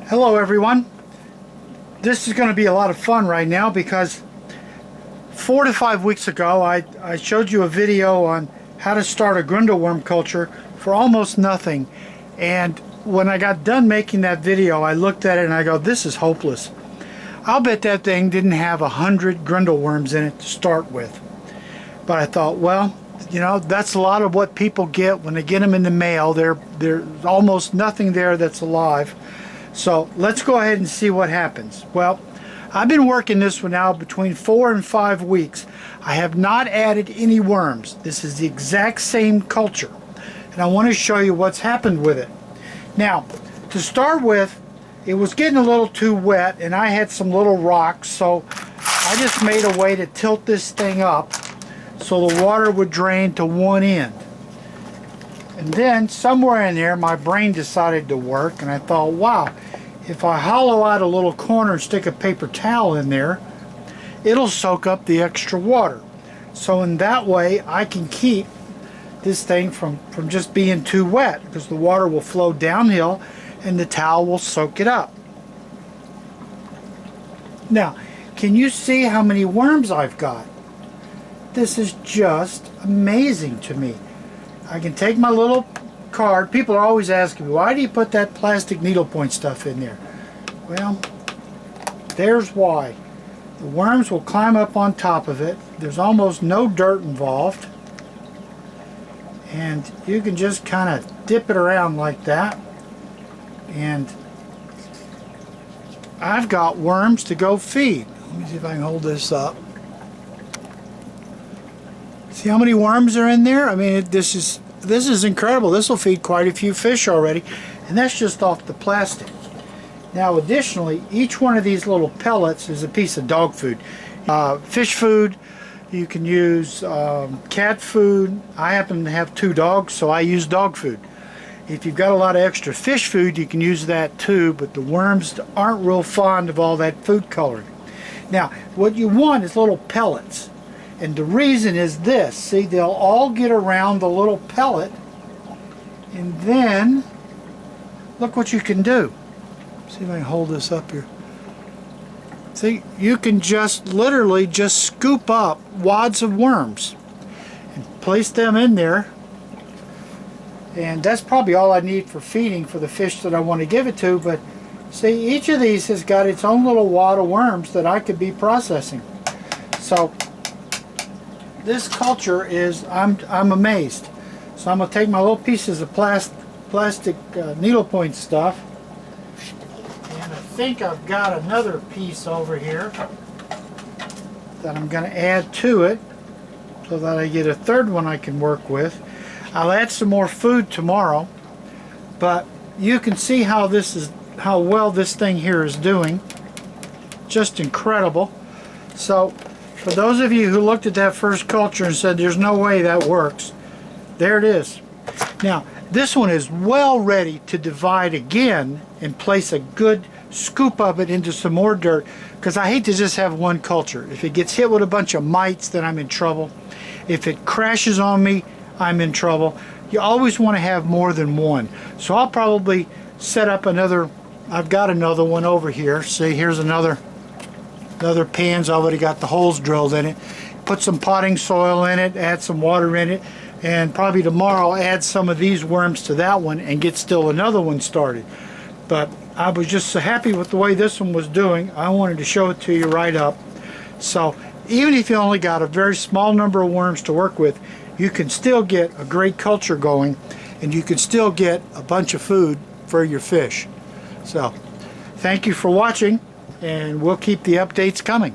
Hello everyone. This is going to be a lot of fun right now because 4 to 5 weeks ago I showed you a video on how to start a Grindal worm culture for almost nothing, and when I got done making that video I looked at it and I go, this is hopeless. I'll bet that thing didn't have 100 Grindal worms in it to start with. But I thought, well, you know, that's a lot of what people get when they get them in the mail. There's almost nothing there that's alive. So let's go ahead and see what happens. Well, I've been working this one now between 4 and 5 weeks. I have not added any worms. This is the exact same culture, and I want to show you what's happened with it. Now, to start with, it was getting a little too wet and I had some little rocks, so I just made a way to tilt this thing up so the water would drain to one end. And then somewhere in there my brain decided to work, and I thought, wow, if I hollow out a little corner and stick a paper towel in there, it'll soak up the extra water. So in that way I can keep this thing from just being too wet, because the water will flow downhill and the towel will soak it up. Now, can you see how many worms I've got? This is just amazing to me. I can take my little card. People are always asking me, why do you put that plastic needlepoint stuff in there? Well, there's why. The worms will climb up on top of it. There's almost no dirt involved. And you can just kind of dip it around like that. And I've got worms to go feed. Let me see if I can hold this up. See how many worms are in there? I mean, this is incredible. This will feed quite a few fish already, and that's just off the plastic. Now, additionally, each one of these little pellets is a piece of dog food. Fish food, you can use cat food. I happen to have 2 dogs, so I use dog food. If you've got a lot of extra fish food, you can use that too, but the worms aren't real fond of all that food coloring. Now, what you want is little pellets. And the reason is this. See, they'll all get around the little pellet, and then look what you can do. See if I can hold this up here. See, you can just literally just scoop up wads of worms and place them in there, and that's probably all I need for feeding for the fish that I want to give it to. But see, each of these has got its own little wad of worms that I could be processing. So this culture is, I'm amazed. So I'm going to take my little pieces of plastic needlepoint stuff, and I think I've got another piece over here that I'm going to add to it so that I get a third one I can work with. I'll add some more food tomorrow, but you can see how well this thing here is doing. Just incredible. So for those of you who looked at that first culture and said there's no way that works, there it is. Now, this one is well ready to divide again and place a good scoop of it into some more dirt, because I hate to just have one culture. If it gets hit with a bunch of mites, then I'm in trouble. If it crashes on me, I'm in trouble. You always want to have more than one. So I'll probably set up another. I've got another one over here. See, here's another pan's already got the holes drilled in it. Put some potting soil in it, add some water in it, and probably tomorrow I'll add some of these worms to that one and get still another one started. But I was just so happy with the way this one was doing, I wanted to show it to you right up. So even if you only got a very small number of worms to work with, you can still get a great culture going, and you can still get a bunch of food for your fish. So thank you for watching, and we'll keep the updates coming.